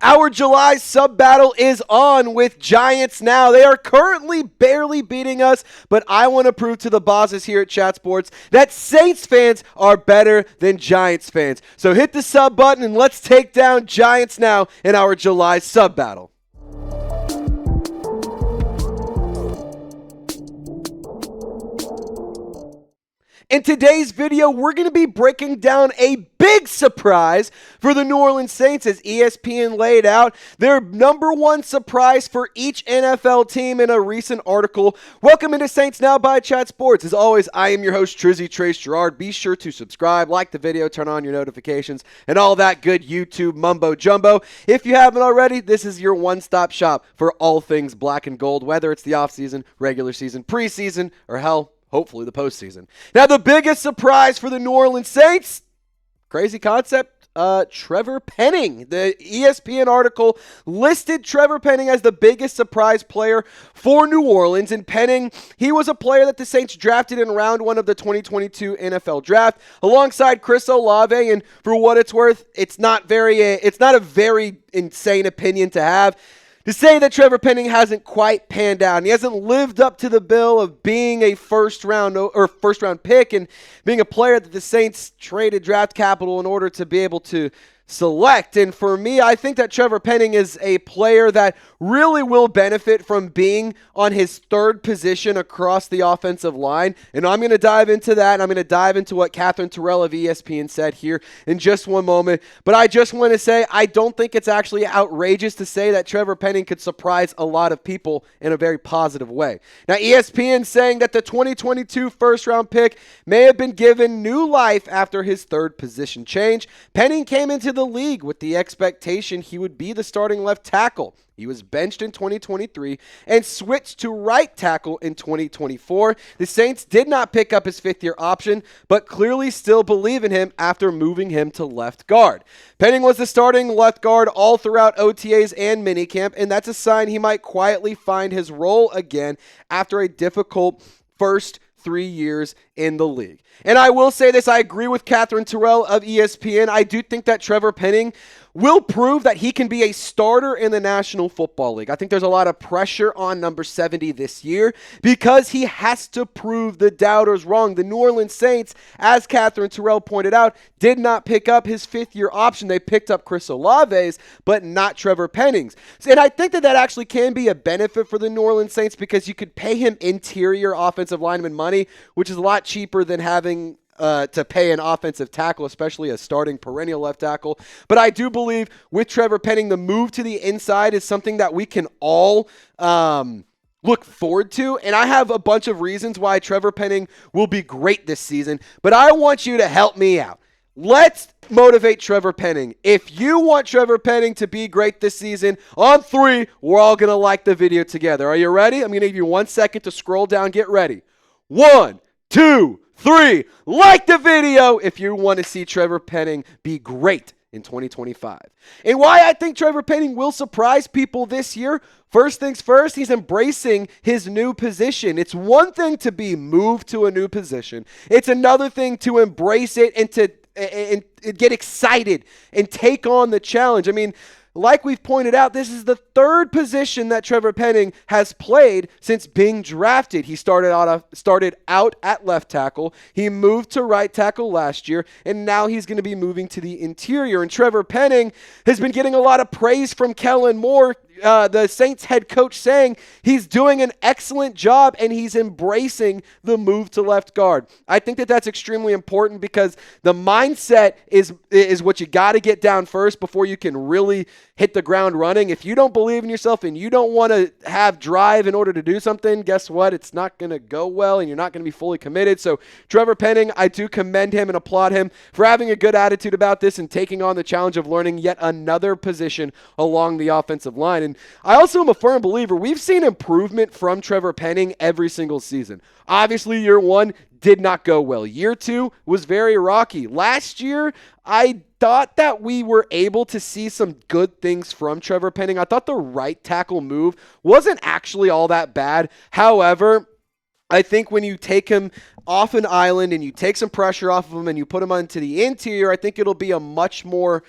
Our July sub battle is on with Giants now. They are currently barely beating us, but I want to prove to the bosses here at Chat Sports that Saints fans are better than Giants fans. So hit the sub button and let's take down Giants now in our July sub battle. In today's video, we're going to be breaking down a big surprise for the New Orleans Saints as ESPN laid out their number one surprise for each NFL team in a recent article. Welcome into Saints Now by Chat Sports. As always, I am your host, Trizzy Trace Gerard. Be sure to subscribe, like the video, turn on your notifications, and all that good YouTube mumbo jumbo. If you haven't already, this is your one-stop shop for all things black and gold, whether it's the offseason, regular season, preseason, or hell, hopefully the postseason. Now, the biggest surprise for the New Orleans Saints, crazy concept, Trevor Penning. The ESPN article listed Trevor Penning as the biggest surprise player for New Orleans. And Penning, he was a player that the Saints drafted in round one of the 2022 NFL draft alongside Chris Olave. And for what it's worth, it's not a very insane opinion to have. To say that Trevor Penning hasn't quite panned out, and he hasn't lived up to the bill of being a first round pick and being a player that the Saints traded draft capital in order to be able to select. And for me, I think that Trevor Penning is a player that really will benefit from being on his third position across the offensive line. And I'm going to dive into that, and I'm going to dive into what Katherine, Terrell of ESPN said here in just one moment. But I just want to say I don't think it's actually outrageous to say that Trevor Penning could surprise a lot of people in a very positive way. Now, ESPN saying that the 2022 first-round pick may have been given new life after his third position change. Penning came into the league with the expectation he would be the starting left tackle. He was benched in 2023 and switched to right tackle in 2024. The Saints did not pick up his fifth-year option, but clearly still believe in him after moving him to left guard. Penning was the starting left guard all throughout OTAs and minicamp, and that's a sign he might quietly find his role again after a difficult first 3 years in the league. And I will say this, I agree with Katherine, Terrell of ESPN. I do think that Trevor Penning will prove that he can be a starter in the National Football League. I think there's a lot of pressure on number 70 this year because he has to prove the doubters wrong. The New Orleans Saints, as Katherine Terrell pointed out, did not pick up his fifth-year option. They picked up Chris Olave's, but not Trevor Penning's. And I think that actually can be a benefit for the New Orleans Saints because you could pay him interior offensive lineman money, which is a lot cheaper than having to pay an offensive tackle, especially a starting perennial left tackle. But I do believe with Trevor Penning, the move to the inside is something that we can all look forward to. And I have a bunch of reasons why Trevor Penning will be great this season, but I want you to help me out. Let's motivate Trevor Penning. If you want Trevor Penning to be great this season, on three, we're all going to like the video together. Are you ready? I'm going to give you 1 second to scroll down. Get ready. 1, 2, 3, like the video if you want to see Trevor Penning be great in 2025. And why I think Trevor Penning will surprise people this year, first things first, he's embracing his new position. It's one thing to be moved to a new position. It's another thing to embrace it and to get excited and take on the challenge. I mean, like we've pointed out, this is the third position that Trevor Penning has played since being drafted. He started out at left tackle. He moved to right tackle last year, and now he's going to be moving to the interior. And Trevor Penning has been getting a lot of praise from Kellen Moore, the Saints head coach, saying he's doing an excellent job and he's embracing the move to left guard. I think that that's extremely important because the mindset is what you got to get down first before you can really hit the ground running. If you don't believe in yourself and you don't want to have drive in order to do something, guess what? It's not going to go well and you're not going to be fully committed. So Trevor Penning, I do commend him and applaud him for having a good attitude about this and taking on the challenge of learning yet another position along the offensive line. And I also am a firm believer we've seen improvement from Trevor Penning every single season. Obviously, year one did not go well. Year two was very rocky. Last year, I thought that we were able to see some good things from Trevor Penning. I thought the right tackle move wasn't actually all that bad. However, I think when you take him off an island and you take some pressure off of him and you put him onto the interior, I think it'll be a much more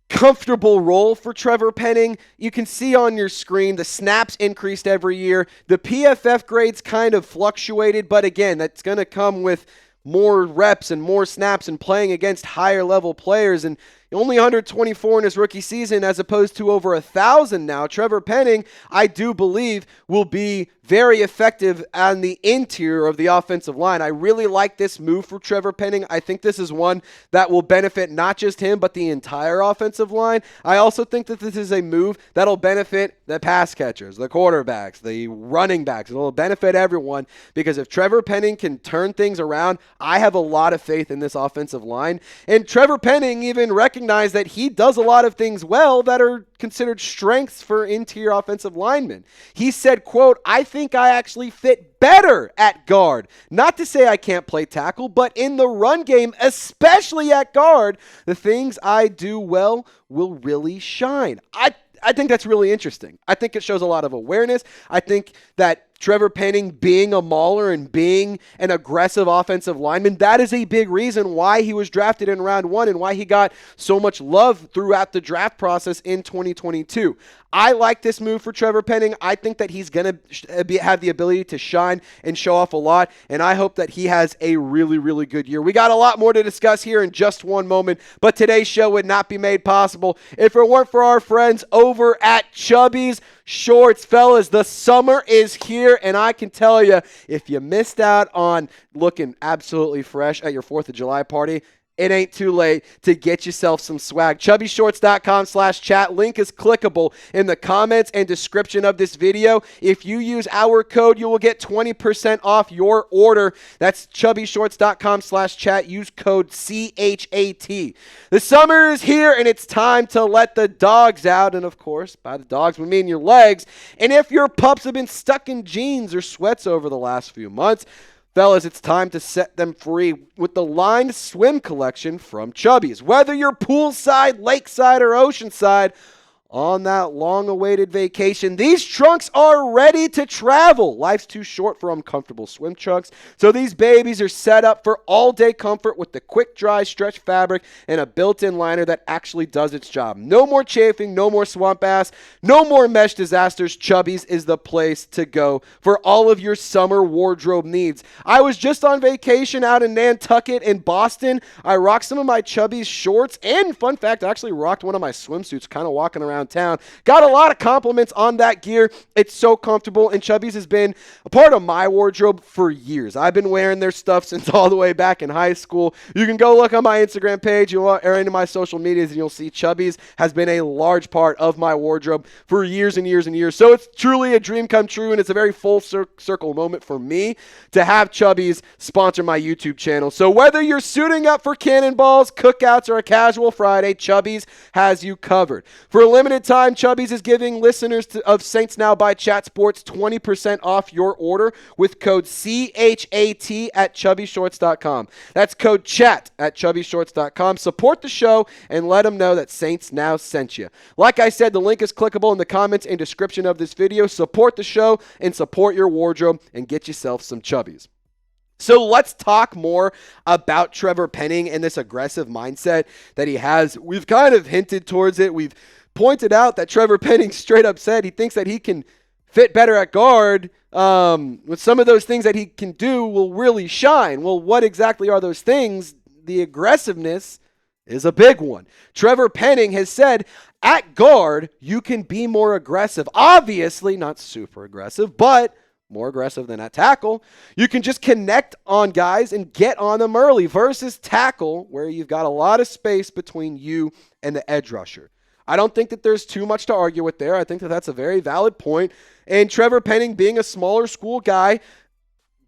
comfortable role for Trevor Penning. You can see on your screen the snaps increased every year. The PFF grades kind of fluctuated, but again, that's going to come with more reps and more snaps and playing against higher level players. And only 124 in his rookie season as opposed to over 1,000 now. Trevor Penning, I do believe, will be very effective on the interior of the offensive line. I really like this move for Trevor Penning. I think this is one that will benefit not just him, but the entire offensive line. I also think that this is a move that'll benefit the pass catchers, the quarterbacks, the running backs. It'll benefit everyone because if Trevor Penning can turn things around, I have a lot of faith in this offensive line. And Trevor Penning even recognized that he does a lot of things well that are considered strengths for interior offensive linemen. He said, quote, "I think I actually fit better at guard. Not to say I can't play tackle, but in the run game, especially at guard, the things I do well will really shine." I think that's really interesting. I think it shows a lot of awareness. I think that Trevor Penning being a mauler and being an aggressive offensive lineman, that is a big reason why he was drafted in round 1 and why he got so much love throughout the draft process in 2022. I like this move for Trevor Penning. I think that he's going to have the ability to shine and show off a lot, and I hope that he has a really, really good year. We got a lot more to discuss here in just one moment, but today's show would not be made possible if it weren't for our friends over at Chubby's Shorts. Fellas, the summer is here, and I can tell you, if you missed out on looking absolutely fresh at your 4th of July party, it ain't too late to get yourself some swag. ChubbyShorts.com/chat. Link is clickable in the comments and description of this video. If you use our code, you will get 20% off your order. That's ChubbyShorts.com/chat. Use code CHAT. The summer is here, and it's time to let the dogs out. And, of course, by the dogs, we mean your legs. And if your pups have been stuck in jeans or sweats over the last few months, fellas, it's time to set them free with the lined swim collection from Chubby's. Whether you're poolside, lakeside, or oceanside, on that long-awaited vacation, these trunks are ready to travel. Life's too short for uncomfortable swim trunks, so these babies are set up for all-day comfort with the quick-dry stretch fabric and a built-in liner that actually does its job. No more chafing, no more swamp ass, no more mesh disasters. Chubby's is the place to go for all of your summer wardrobe needs. I was just on vacation out in Nantucket in Boston. I rocked some of my Chubby's shorts, and fun fact, I actually rocked one of my swimsuits kind of walking around town. Got a lot of compliments on that gear. It's so comfortable, and Chubby's has been a part of my wardrobe for years. I've been wearing their stuff since all the way back in high school. You can go look on my Instagram page or into my social medias, and you'll see Chubby's has been a large part of my wardrobe for years and years and years. So it's truly a dream come true, and it's a very full circle moment for me to have Chubby's sponsor my YouTube channel. So whether you're suiting up for cannonballs, cookouts, or a casual Friday, Chubby's has you covered. For a limited time, Chubby's is giving listeners of Saints Now by Chat Sports 20% off your order with code CHAT at ChubbyShorts.com. That's code CHAT at ChubbyShorts.com. Support the show and let them know that Saints Now sent you. Like I said, the link is clickable in the comments and description of this video. Support the show and support your wardrobe and get yourself some Chubby's. So let's talk more about Trevor Penning and this aggressive mindset that he has. We've kind of hinted towards it. We've pointed out that Trevor Penning straight up said he thinks that he can fit better at guard. With some of those things that he can do will really shine. Well, what exactly are those things? The aggressiveness is a big one. Trevor Penning has said at guard, you can be more aggressive. Obviously, not super aggressive, but more aggressive than at tackle. You can just connect on guys and get on them early versus tackle, where you've got a lot of space between you and the edge rusher. I don't think that there's too much to argue with there. I think that that's a very valid point. And Trevor Penning, being a smaller school guy,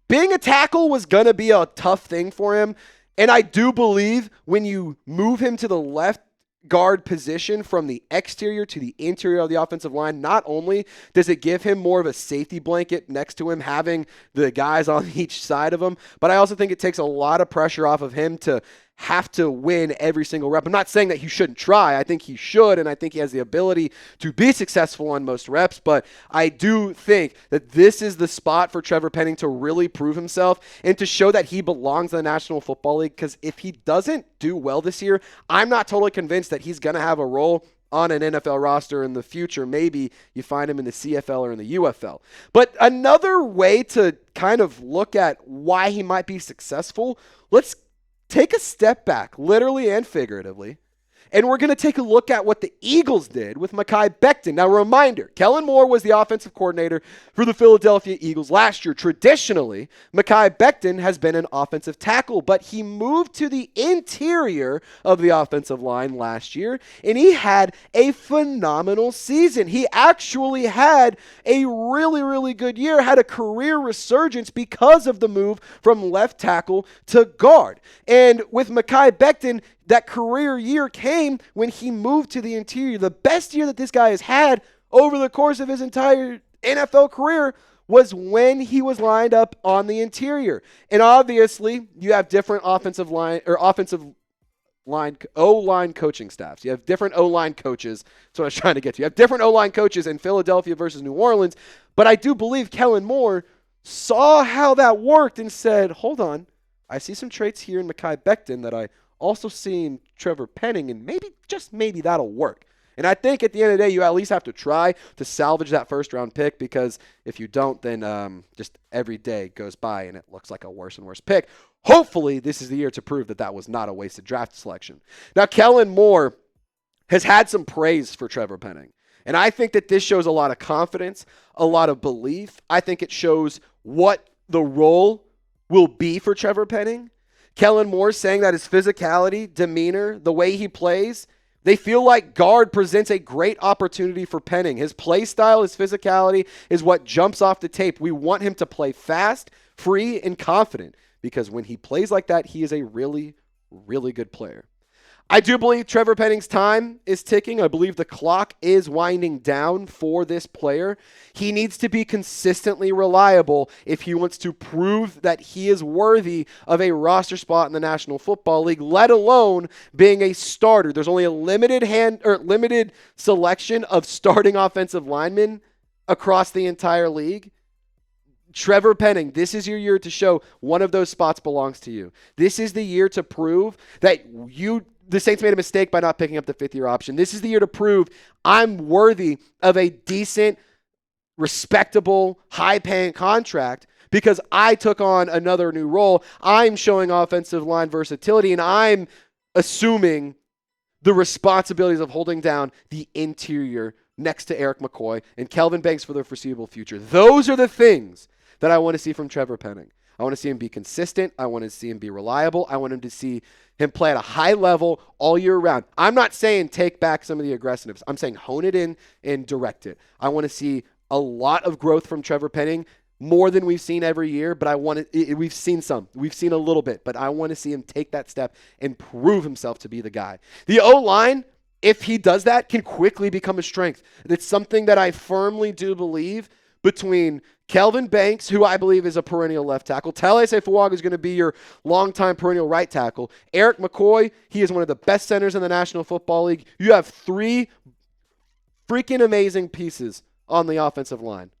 being a tackle was going to be a tough thing for him. And I do believe when you move him to the left guard position from the exterior to the interior of the offensive line, not only does it give him more of a safety blanket next to him, having the guys on each side of him, but I also think it takes a lot of pressure off of him to have to win every single rep. I'm not saying that he shouldn't try. I think he should, and I think he has the ability to be successful on most reps, but I do think that this is the spot for Trevor Penning to really prove himself and to show that he belongs in the National Football League, because if he doesn't do well this year, I'm not totally convinced that he's going to have a role on an NFL roster in the future. Maybe you find him in the CFL or in the UFL. But another way to kind of look at why he might be successful, let's take a step back, literally and figuratively, and we're going to take a look at what the Eagles did with Mekhi Becton. Now, reminder, Kellen Moore was the offensive coordinator for the Philadelphia Eagles last year. Traditionally, Mekhi Becton has been an offensive tackle, but he moved to the interior of the offensive line last year, and he had a phenomenal season. He actually had a really, really good year, had a career resurgence because of the move from left tackle to guard. And with Mekhi Becton, that career year came when he moved to the interior. The best year that this guy has had over the course of his entire NFL career was when he was lined up on the interior. And obviously, you have different offensive line O-line coaching staffs. You have different O-line coaches. That's what I was trying to get to. You have different O-line coaches in Philadelphia versus New Orleans. But I do believe Kellen Moore saw how that worked and said, hold on, I see some traits here in Mekhi Becton that I also seen Trevor Penning, and maybe that'll work. And I think at the end of the day, you at least have to try to salvage that first-round pick, because if you don't, then just every day goes by and it looks like a worse and worse pick. Hopefully, this is the year to prove that that was not a wasted draft selection. Now, Kellen Moore has had some praise for Trevor Penning, and I think that this shows a lot of confidence, a lot of belief. I think it shows what the role will be for Trevor Penning. Kellen Moore saying that his physicality, demeanor, the way he plays, they feel like guard presents a great opportunity for Penning. His play style, his physicality is what jumps off the tape. We want him to play fast, free, and confident, because when he plays like that, he is a really, really good player. I do believe Trevor Penning's time is ticking. I believe the clock is winding down for this player. He needs to be consistently reliable if he wants to prove that he is worthy of a roster spot in the National Football League, let alone being a starter. There's only a limited selection of starting offensive linemen across the entire league. Trevor Penning, this is your year to show one of those spots belongs to you. This is the year to prove that the Saints made a mistake by not picking up the fifth-year option. This is the year to prove I'm worthy of a decent, respectable, high-paying contract because I took on another new role. I'm showing offensive line versatility, and I'm assuming the responsibilities of holding down the interior next to Eric McCoy and Kelvin Banks for the foreseeable future. Those are the things that I want to see from Trevor Penning. I want to see him be consistent. I want to see him be reliable. I want him to see him play at a high level all year round. I'm not saying take back some of the aggressiveness. I'm saying hone it in and direct it. I want to see a lot of growth from Trevor Penning, more than we've seen every year, but we've seen some. We've seen a little bit, but I want to see him take that step and prove himself to be the guy. The O-line, if he does that, can quickly become a strength. It's something that I firmly do believe between Kelvin Banks, who I believe is a perennial left tackle. Talese Fuaga is going to be your longtime perennial right tackle. Eric McCoy, he is one of the best centers in the National Football League. You have three freaking amazing pieces on the offensive line.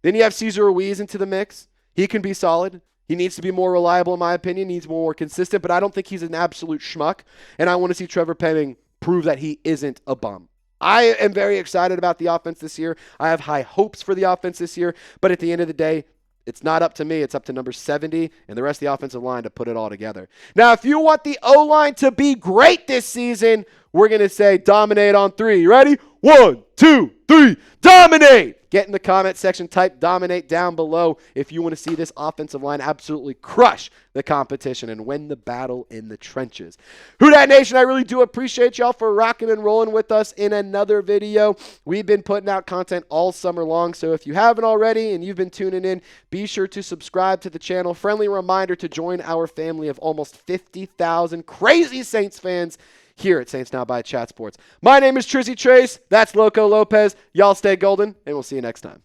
Then you have Cesar Ruiz into the mix. He can be solid. He needs to be more reliable, in my opinion. He needs more consistent, but I don't think he's an absolute schmuck. And I want to see Trevor Penning prove that he isn't a bum. I am very excited about the offense this year. I have high hopes for the offense this year, but at the end of the day, it's not up to me. It's up to number 70 and the rest of the offensive line to put it all together. Now, if you want the O-line to be great this season, we're going to say dominate on three. You ready? 1, 2, 3, dominate! Get in the comment section, type dominate down below if you want to see this offensive line absolutely crush the competition and win the battle in the trenches. Who Dat Nation, I really do appreciate y'all for rocking and rolling with us in another video. We've been putting out content all summer long, so if you haven't already and you've been tuning in, be sure to subscribe to the channel. Friendly reminder to join our family of almost 50,000 crazy Saints fans here at Saints Now by Chat Sports. My name is Trizzy Trace. That's Loco Lopez. Y'all stay golden, and we'll see you next time.